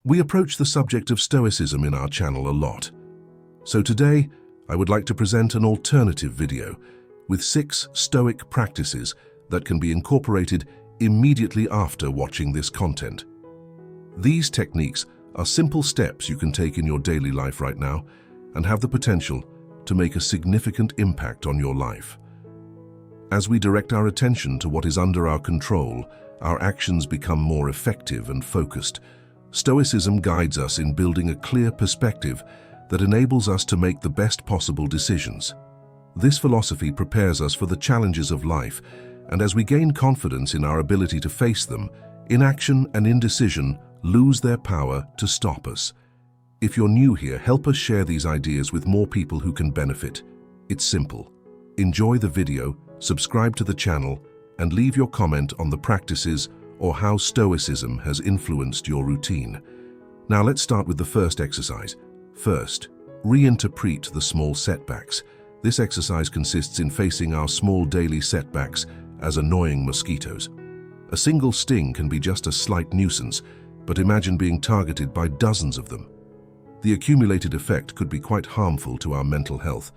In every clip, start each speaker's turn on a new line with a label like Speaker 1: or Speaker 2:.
Speaker 1: We approach the subject of Stoicism in our channel a lot. So today, I would like to present an alternative video with 6 Stoic practices that can be incorporated immediately after watching this content. These techniques are simple steps you can take in your daily life right now and have the potential to make a significant impact on your life. As we direct our attention to what is under our control, our actions become more effective and focused. Stoicism guides us in building a clear perspective that enables us to make the best possible decisions. This philosophy prepares us for the challenges of life, and as we gain confidence in our ability to face them, inaction and indecision lose their power to stop us. If you're new here, help us share these ideas with more people who can benefit. It's simple. Enjoy the video, subscribe to the channel, and leave your comment on the practices or how Stoicism has influenced your routine. Now let's start with the first exercise. First, reinterpret the small setbacks. This exercise consists in facing our small daily setbacks as annoying mosquitoes. A single sting can be just a slight nuisance, but imagine being targeted by dozens of them. The accumulated effect could be quite harmful to our mental health.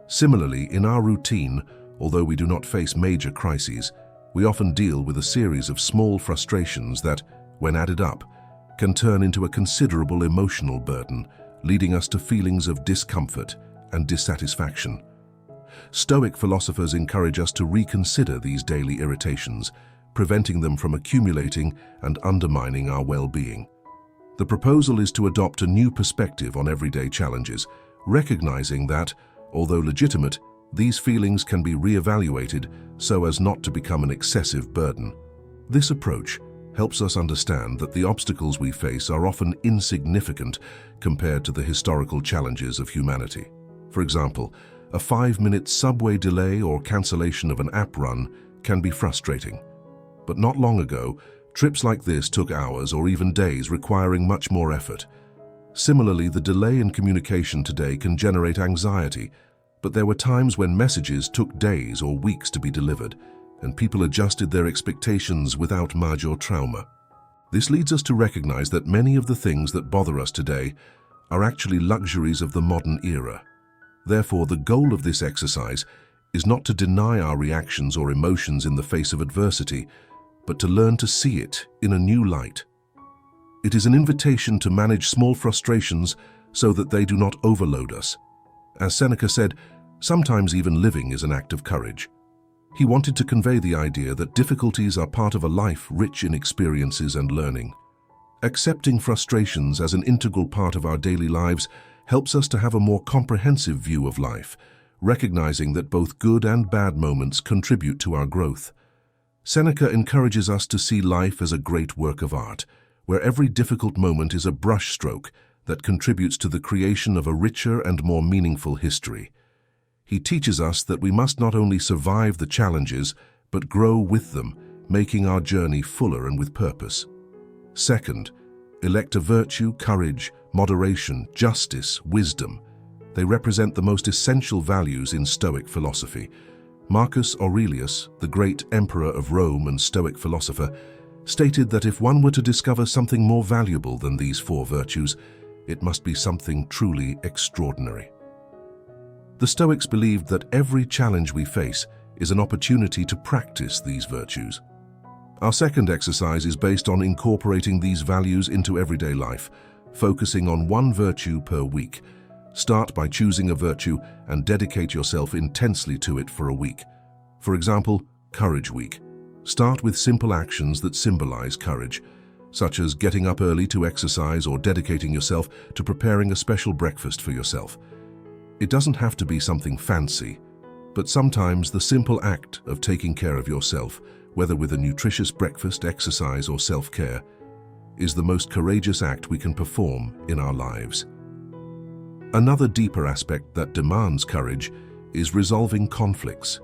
Speaker 1: Similarly, in our routine, although we do not face major crises, we often deal with a series of small frustrations that, when added up, can turn into a considerable emotional burden, leading us to feelings of discomfort and dissatisfaction. Stoic philosophers encourage us to reconsider these daily irritations, preventing them from accumulating and undermining our well-being. The proposal is to adopt a new perspective on everyday challenges, recognizing that, although legitimate, these feelings can be re-evaluated so as not to become an excessive burden. This approach helps us understand that the obstacles we face are often insignificant compared to the historical challenges of humanity. For example, a 5-minute subway delay or cancellation of an app run can be frustrating. But not long ago, trips like this took hours or even days, requiring much more effort. Similarly, the delay in communication today can generate anxiety, but there were times when messages took days or weeks to be delivered, and people adjusted their expectations without major trauma. This leads us to recognize that many of the things that bother us today are actually luxuries of the modern era. Therefore, the goal of this exercise is not to deny our reactions or emotions in the face of adversity, but to learn to see it in a new light. It is an invitation to manage small frustrations so that they do not overload us. As Seneca said, sometimes even living is an act of courage. He wanted to convey the idea that difficulties are part of a life rich in experiences and learning. Accepting frustrations as an integral part of our daily lives helps us to have a more comprehensive view of life, recognizing that both good and bad moments contribute to our growth. Seneca encourages us to see life as a great work of art, where every difficult moment is a brushstroke that contributes to the creation of a richer and more meaningful history. He teaches us that we must not only survive the challenges, but grow with them, making our journey fuller and with purpose. Second, elect a virtue, courage, moderation, justice, wisdom. They represent the most essential values in Stoic philosophy. Marcus Aurelius, the great emperor of Rome and Stoic philosopher, stated that if one were to discover something more valuable than these 4 virtues, it must be something truly extraordinary. The Stoics believed that every challenge we face is an opportunity to practice these virtues. Our second exercise is based on incorporating these values into everyday life, focusing on one virtue per week. Start by choosing a virtue and dedicate yourself intensely to it for a week. For example, Courage Week. Start with simple actions that symbolize courage, such as getting up early to exercise or dedicating yourself to preparing a special breakfast for yourself. It doesn't have to be something fancy, but sometimes the simple act of taking care of yourself, whether with a nutritious breakfast, exercise, or self-care, is the most courageous act we can perform in our lives. Another deeper aspect that demands courage is resolving conflicts.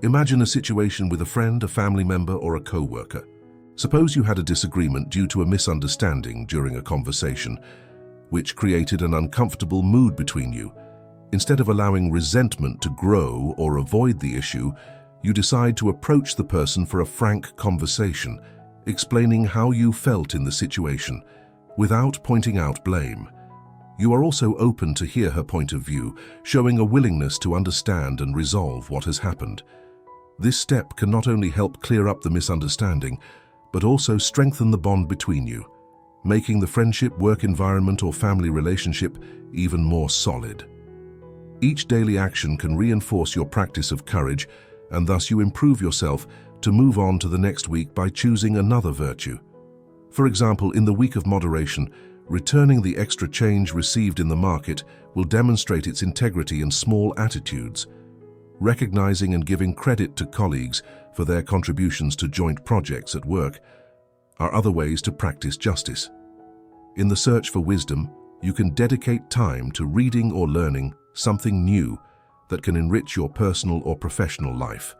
Speaker 1: Imagine a situation with a friend, a family member, or a co-worker. Suppose you had a disagreement due to a misunderstanding during a conversation, which created an uncomfortable mood between you. Instead of allowing resentment to grow or avoid the issue, you decide to approach the person for a frank conversation, explaining how you felt in the situation. without pointing out blame. You are also open to hear her point of view, showing a willingness to understand and resolve what has happened. This step can not only help clear up the misunderstanding, but also strengthen the bond between you, making the friendship, work environment, or family relationship even more solid. Each daily action can reinforce your practice of courage, and thus you improve yourself to move on to the next week by choosing another virtue. For example, in the week of moderation, returning the extra change received in the market will demonstrate its integrity in small attitudes. Recognizing and giving credit to colleagues for their contributions to joint projects at work are other ways to practice justice. In the search for wisdom, you can dedicate time to reading or learning something new that can enrich your personal or professional life,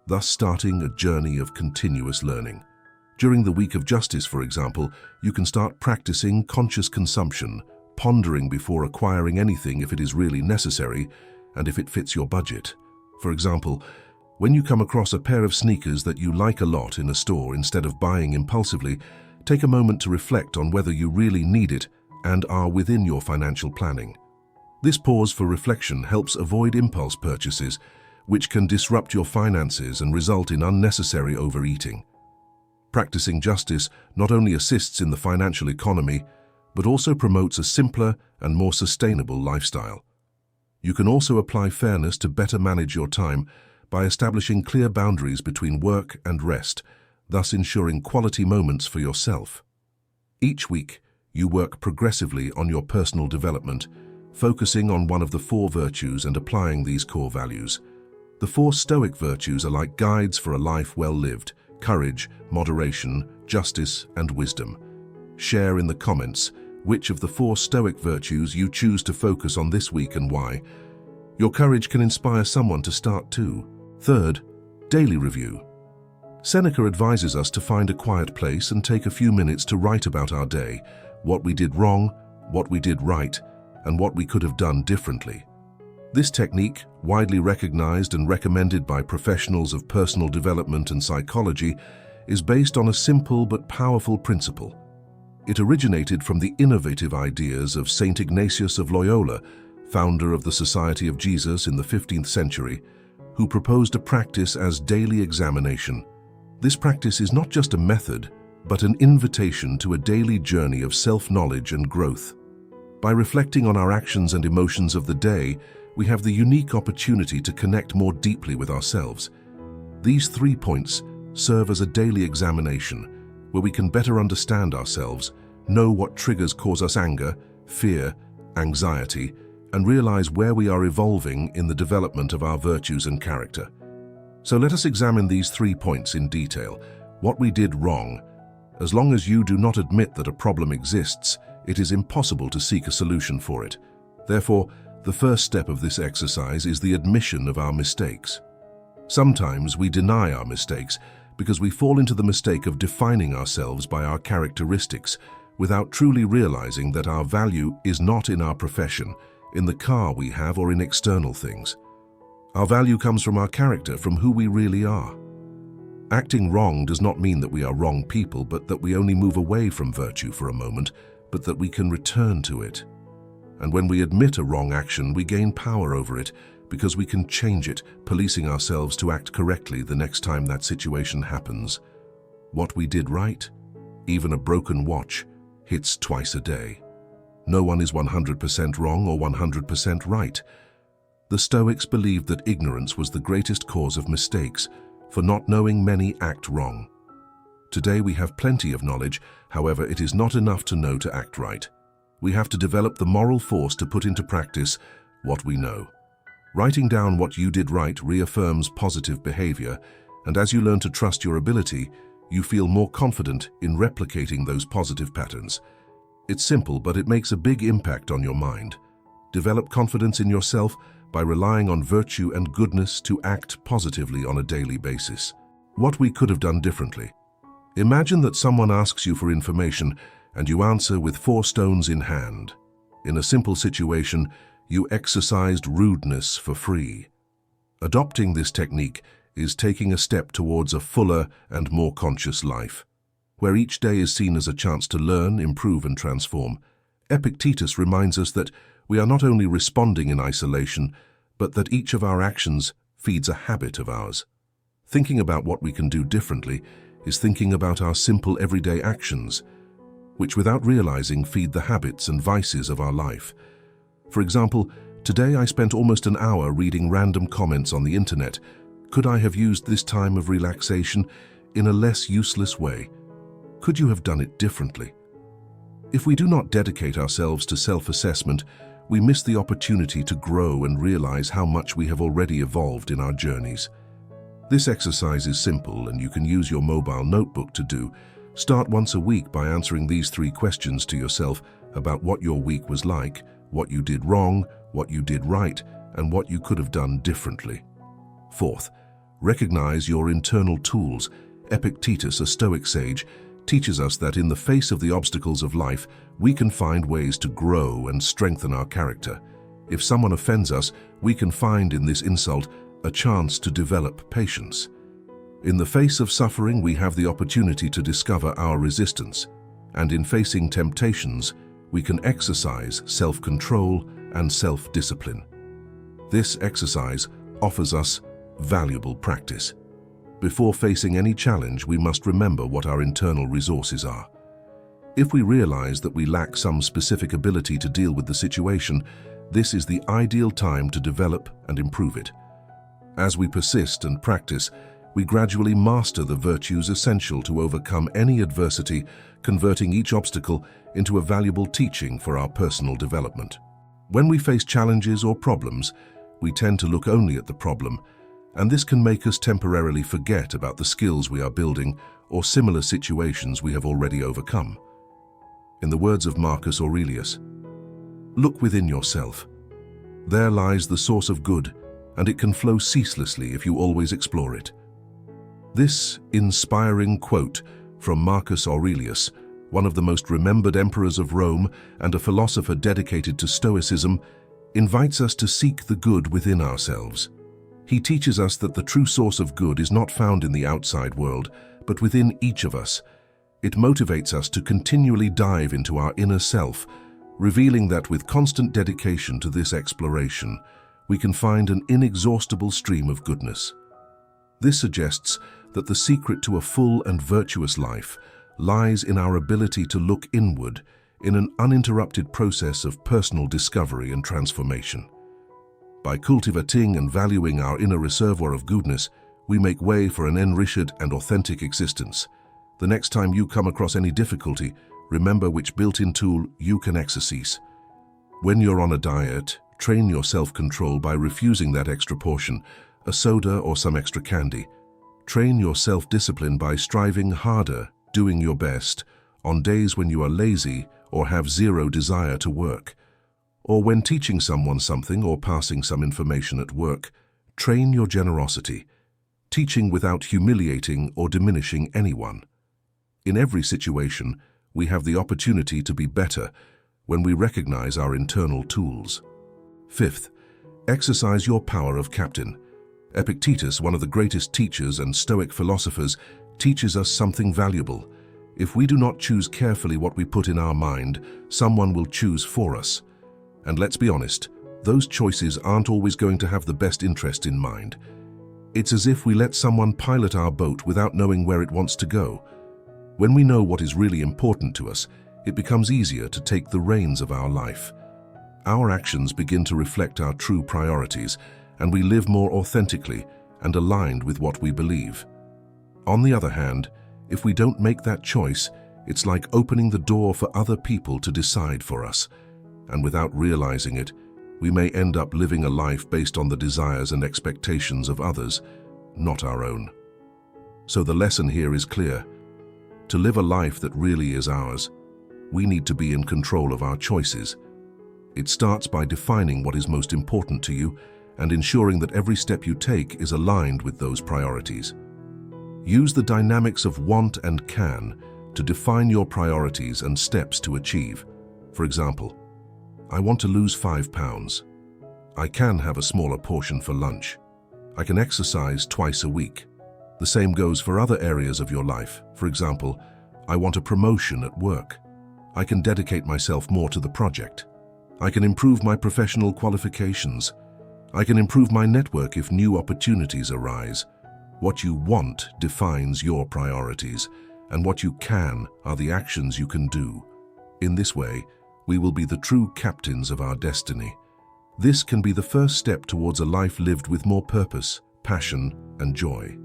Speaker 1: thus starting a journey of continuous learning. During the week of justice, for example, you can start practicing conscious consumption, pondering before acquiring anything if it is really necessary and if it fits your budget. For example, when you come across a pair of sneakers that you like a lot in a store, instead of buying impulsively, take a moment to reflect on whether you really need it and are within your financial planning. This pause for reflection helps avoid impulse purchases, which can disrupt your finances and result in unnecessary overeating. Practicing justice not only assists in the financial economy, but also promotes a simpler and more sustainable lifestyle. You can also apply fairness to better manage your time by establishing clear boundaries between work and rest, thus ensuring quality moments for yourself. Each week, you work progressively on your personal development, focusing on one of the 4 virtues and applying these core values. The 4 Stoic virtues are like guides for a life well lived: courage, moderation, justice, and wisdom. Share in the comments which of the 4 Stoic virtues you choose to focus on this week and why. Your courage can inspire someone to start too. Third, daily review. Seneca advises us to find a quiet place and take a few minutes to write about our day, what we did wrong, what we did right, and what we could have done differently. This technique, widely recognized and recommended by professionals of personal development and psychology, is based on a simple but powerful principle. It originated from the innovative ideas of Saint Ignatius of Loyola, founder of the Society of Jesus in the 15th century, who proposed a practice as daily examination. This practice is not just a method, but an invitation to a daily journey of self-knowledge and growth. By reflecting on our actions and emotions of the day, we have the unique opportunity to connect more deeply with ourselves. These 3 points serve as a daily examination, where we can better understand ourselves, know what triggers cause us anger, fear, anxiety, and realize where we are evolving in the development of our virtues and character. So let us examine these 3 points in detail. What we did wrong. As long as you do not admit that a problem exists, it is impossible to seek a solution for it. Therefore, the first step of this exercise is the admission of our mistakes. Sometimes we deny our mistakes because we fall into the mistake of defining ourselves by our characteristics without truly realizing that our value is not in our profession, in the car we have, or in external things. Our value comes from our character, from who we really are. Acting wrong does not mean that we are wrong people, but that we only move away from virtue for a moment, but that we can return to it. And when we admit a wrong action, we gain power over it because we can change it, policing ourselves to act correctly the next time that situation happens. What we did right, even a broken watch, hits twice a day. No one is 100% wrong or 100% right. The Stoics believed that ignorance was the greatest cause of mistakes. For not knowing, many act wrong. Today we have plenty of knowledge, however, it is not enough to know to act right. We have to develop the moral force to put into practice what we know. Writing down what you did right reaffirms positive behavior, and as you learn to trust your ability, you feel more confident in replicating those positive patterns. It's simple, but it makes a big impact on your mind. Develop confidence in yourself by relying on virtue and goodness to act positively on a daily basis. What we could have done differently. Imagine that someone asks you for information and you answer with 4 stones in hand. In a simple situation, you exercised rudeness for free. Adopting this technique is taking a step towards a fuller and more conscious life. where each day is seen as a chance to learn, improve, and transform. Epictetus reminds us that we are not only responding in isolation, but that each of our actions feeds a habit of ours. Thinking about what we can do differently is thinking about our simple everyday actions, which without realizing feed the habits and vices of our life. For example, today I spent almost an hour reading random comments on the internet. Could I have used this time of relaxation in a less useless way? Could you have done it differently? If we do not dedicate ourselves to self-assessment, we miss the opportunity to grow and realize how much we have already evolved in our journeys. This exercise is simple and you can use your mobile notebook to do. Start once a week by answering these 3 questions to yourself about what your week was like, what you did wrong, what you did right, and what you could have done differently. Fourth, recognize your internal tools. Epictetus, a Stoic sage, teaches us that in the face of the obstacles of life, we can find ways to grow and strengthen our character. If someone offends us, we can find in this insult a chance to develop patience. In the face of suffering, we have the opportunity to discover our resistance, and in facing temptations, we can exercise self-control and self-discipline. This exercise offers us valuable practice. Before facing any challenge, we must remember what our internal resources are. If we realize that we lack some specific ability to deal with the situation, this is the ideal time to develop and improve it. As we persist and practice, we gradually master the virtues essential to overcome any adversity, converting each obstacle into a valuable teaching for our personal development. When we face challenges or problems, we tend to look only at the problem, and this can make us temporarily forget about the skills we are building or similar situations we have already overcome. In the words of Marcus Aurelius, "Look within yourself. There lies the source of good, and it can flow ceaselessly if you always explore it." This inspiring quote from Marcus Aurelius, one of the most remembered emperors of Rome and a philosopher dedicated to Stoicism, invites us to seek the good within ourselves. He teaches us that the true source of good is not found in the outside world, but within each of us. It motivates us to continually dive into our inner self, revealing that with constant dedication to this exploration, we can find an inexhaustible stream of goodness. This suggests that the secret to a full and virtuous life lies in our ability to look inward in an uninterrupted process of personal discovery and transformation. By cultivating and valuing our inner reservoir of goodness, we make way for an enriched and authentic existence. The next time you come across any difficulty, remember which built-in tool you can exercise. When you're on a diet, train your self-control by refusing that extra portion, a soda or some extra candy. Train your self-discipline by striving harder, doing your best, on days when you are lazy or have zero desire to work. Or when teaching someone something or passing some information at work, train your generosity, teaching without humiliating or diminishing anyone. In every situation, we have the opportunity to be better when we recognize our internal tools. Fifth, exercise your power of captain. Epictetus, one of the greatest teachers and Stoic philosophers, teaches us something valuable. If we do not choose carefully what we put in our mind, someone will choose for us. And let's be honest, those choices aren't always going to have the best interest in mind. It's as if we let someone pilot our boat without knowing where it wants to go. When we know what is really important to us, it becomes easier to take the reins of our life. Our actions begin to reflect our true priorities, and we live more authentically and aligned with what we believe. On the other hand, if we don't make that choice, it's like opening the door for other people to decide for us. And without realizing it, we may end up living a life based on the desires and expectations of others, not our own. So the lesson here is clear. To live a life that really is ours, we need to be in control of our choices. It starts by defining what is most important to you and ensuring that every step you take is aligned with those priorities. Use the dynamics of want and can to define your priorities and steps to achieve. For example, I want to lose 5 pounds. I can have a smaller portion for lunch. I can exercise twice a week. The same goes for other areas of your life. For example, I want a promotion at work. I can dedicate myself more to the project. I can improve my professional qualifications. I can improve my network if new opportunities arise. What you want defines your priorities, and what you can are the actions you can do. In this way, we will be the true captains of our destiny. This can be the first step towards a life lived with more purpose, passion, and joy.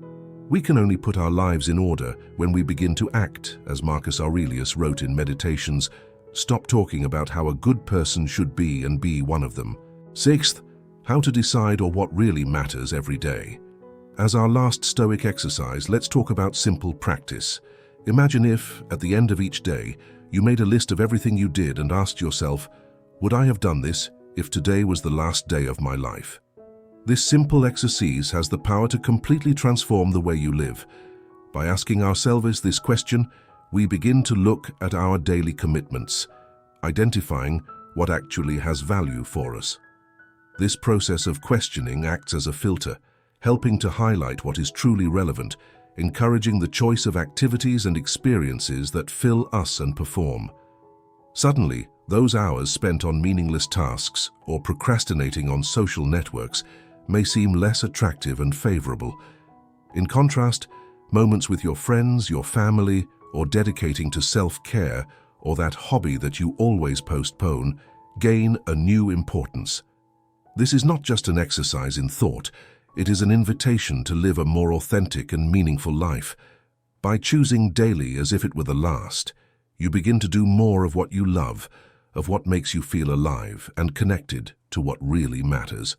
Speaker 1: We can only put our lives in order when we begin to act, as Marcus Aurelius wrote in Meditations. Stop talking about how a good person should be and be one of them. Sixth, how to decide on what really matters every day. As our last Stoic exercise, let's talk about simple practice. Imagine if, at the end of each day, you made a list of everything you did and asked yourself, would I have done this if today was the last day of my life? This simple exercise has the power to completely transform the way you live. By asking ourselves this question, we begin to look at our daily commitments, identifying what actually has value for us. This process of questioning acts as a filter, helping to highlight what is truly relevant, encouraging the choice of activities and experiences that fill us and perform. Suddenly, those hours spent on meaningless tasks or procrastinating on social networks may seem less attractive and favorable. In contrast, moments with your friends, your family, or dedicating to self-care or that hobby that you always postpone gain a new importance. This is not just an exercise in thought, it is an invitation to live a more authentic and meaningful life. By choosing daily as if it were the last, you begin to do more of what you love, of what makes you feel alive and connected to what really matters.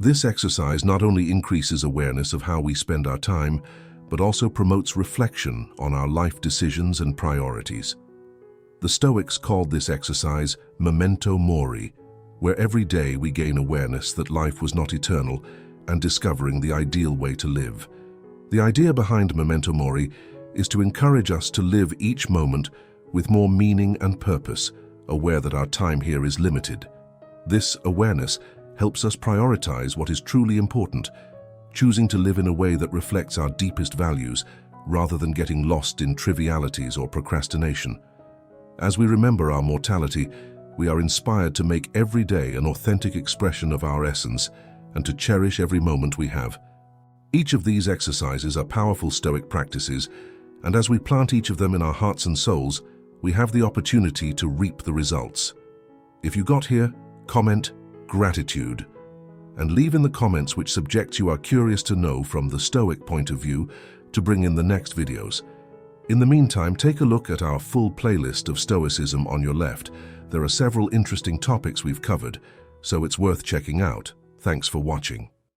Speaker 1: This exercise not only increases awareness of how we spend our time, but also promotes reflection on our life decisions and priorities. The Stoics called this exercise memento mori, where every day we gain awareness that life was not eternal and discovering the ideal way to live. The idea behind memento mori is to encourage us to live each moment with more meaning and purpose, aware that our time here is limited. This awareness helps us prioritize what is truly important, choosing to live in a way that reflects our deepest values rather than getting lost in trivialities or procrastination. As we remember our mortality, we are inspired to make every day an authentic expression of our essence and to cherish every moment we have. Each of these exercises are powerful Stoic practices, and as we plant each of them in our hearts and souls, we have the opportunity to reap the results. If you got here, comment gratitude, and leave in the comments which subjects you are curious to know from the Stoic point of view to bring in the next videos. In the meantime, take a look at our full playlist of Stoicism on your left. There are several interesting topics we've covered, so it's worth checking out. Thanks for watching.